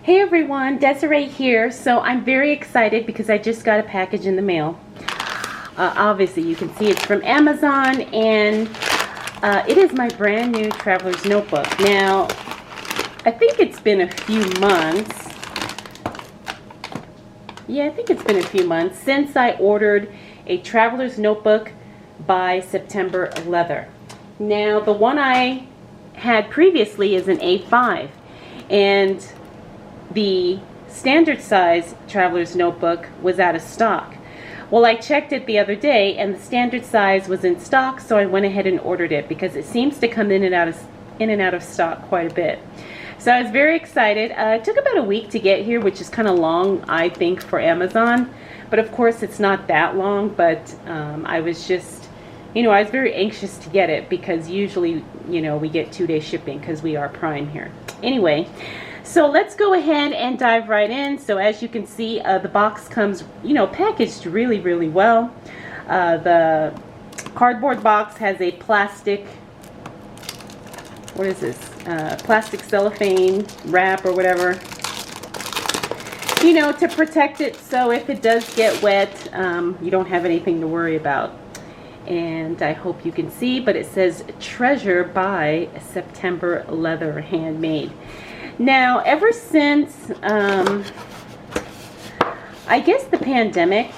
Hey everyone, Desiree here. So I'm very excited because I just got a package in the mail. Obviously you can see it's from Amazon, and it is my brand new traveler's notebook. Now, I think it's been a few months. Yeah, I think it's been a few months since I ordered a traveler's notebook by September leather. Now, the one I had previously is an A5, and the standard size traveler's notebook was out of stock. Well, I checked it the other day and the standard size was in stock, so I went ahead and ordered it because it seems to come in and out of stock quite a bit. So I was very excited. It took about a week to get here, which is kind of long, I think, for Amazon. But of course, it's not that long. But I was just, I was very anxious to get it because usually, we get 2-day shipping because we are Prime here. Anyway, so let's go ahead and dive right in. So as you can see, the box comes, packaged really, really well. The cardboard box has a plastic, what is this? Plastic cellophane wrap or whatever, to protect it, so if it does get wet, you don't have anything to worry about. And I hope you can see, but it says Treasure by September Leather, handmade. Now, ever since I guess the pandemic,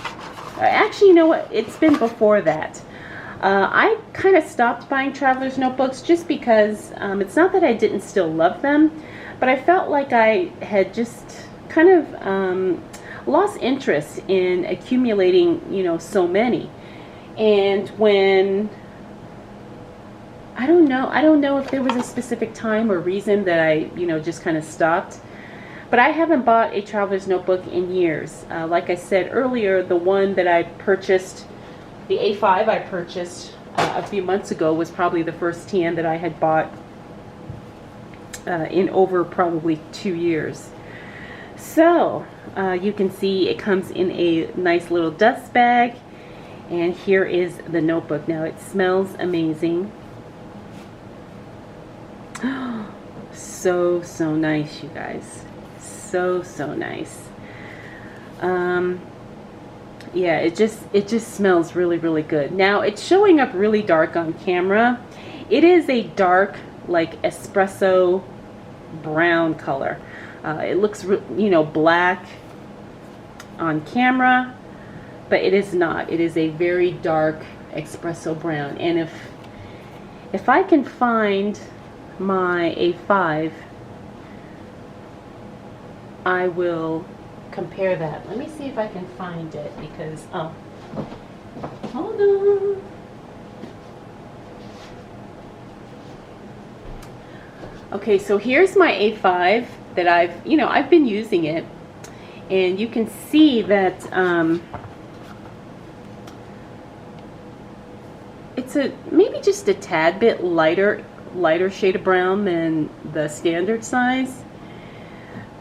actually, you know what, it's been before that, I kind of stopped buying traveler's notebooks just because it's not that I didn't still love them, but I felt like I had just kind of lost interest in accumulating, so many. And when, I don't know if there was a specific time or reason that I, just kind of stopped. But I haven't bought a traveler's notebook in years. Like I said earlier, the one that I purchased, the A5 I purchased a few months ago, was probably the first TN that I had bought in over probably 2 years. So you can see it comes in a nice little dust bag, and here is the notebook. Now, it smells amazing. So nice, you guys. So nice. Yeah, it just smells really, really good. Now, it's showing up really dark on camera. It is a dark, like, espresso brown color. It looks, black on camera, but it is not. It is a very dark espresso brown. And if I can find my A5, I will compare that. Let me see if I can find it, because hold on. Okay, so here's my A5 that I've been using it, and you can see that it's maybe just a tad bit lighter shade of brown than the standard size.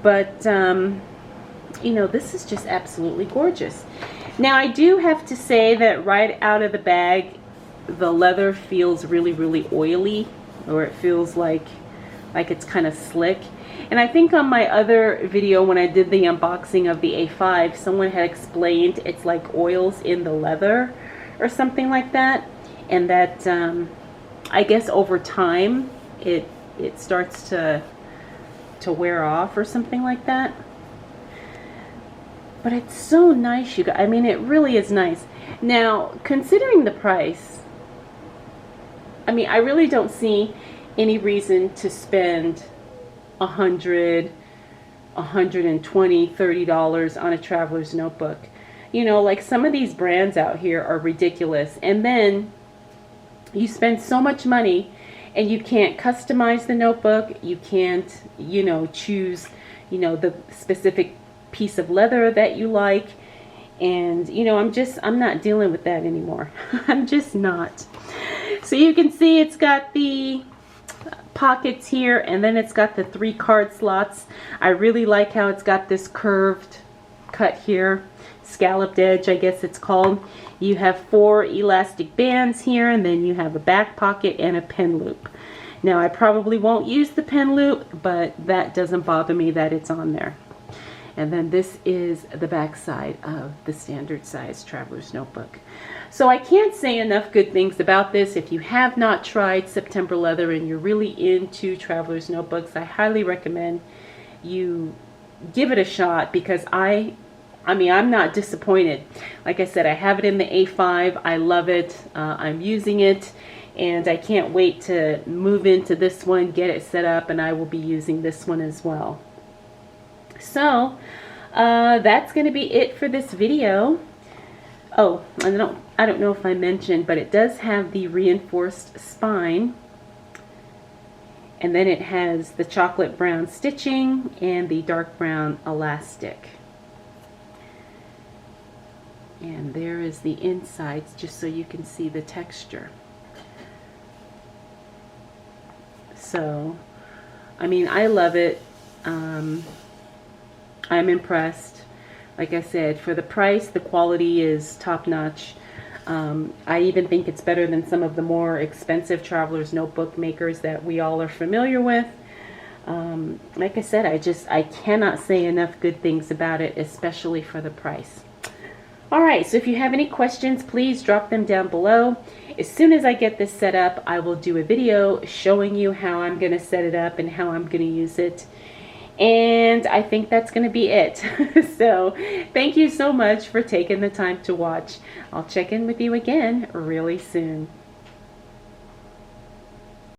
But, this is just absolutely gorgeous. Now, I do have to say that right out of the bag, the leather feels really, really oily, or it feels like it's kind of slick. And I think on my other video, when I did the unboxing of the A5, someone had explained it's like oils in the leather or something like that. And that, I guess over time, it starts to wear off or something like that. But it's so nice, you guys. I mean, it really is nice. Now, considering the price, I mean, I really don't see any reason to spend $100, $120, $30 on a traveler's notebook. Like some of these brands out here are ridiculous. And then you spend so much money and you can't customize the notebook. You can't, choose, the specific piece of leather that you like. And, I'm not dealing with that anymore. I'm just not. So you can see it's got the pockets here, and then it's got the 3 card slots. I really like how it's got this curved cut here, scalloped edge, I guess it's called. You have 4 elastic bands here, and then you have a back pocket and a pen loop. Now I probably won't use the pen loop, but that doesn't bother me that it's on there. And then this is the back side of the standard size traveler's notebook. So I can't say enough good things about this. If you have not tried September leather and you're really into traveler's notebooks, I highly recommend you give it a shot, because I mean, I'm not disappointed. Like I said, I have it in the A5. I love it. I'm using it, and I can't wait to move into this one, get it set up, and I will be using this one as well. So that's going to be it for this video. Oh, I don't know if I mentioned, but it does have the reinforced spine, and then it has the chocolate brown stitching and the dark brown elastic. And there is the insides, just so you can see the texture. So, I mean, I love it. I'm impressed. Like I said, for the price, the quality is top-notch. I even think it's better than some of the more expensive traveler's notebook makers that we all are familiar with. Like I said, I cannot say enough good things about it, especially for the price. Alright, so if you have any questions, please drop them down below. As soon as I get this set up, I will do a video showing you how I'm going to set it up and how I'm going to use it. And I think that's going to be it. So thank you so much for taking the time to watch. I'll check in with you again really soon.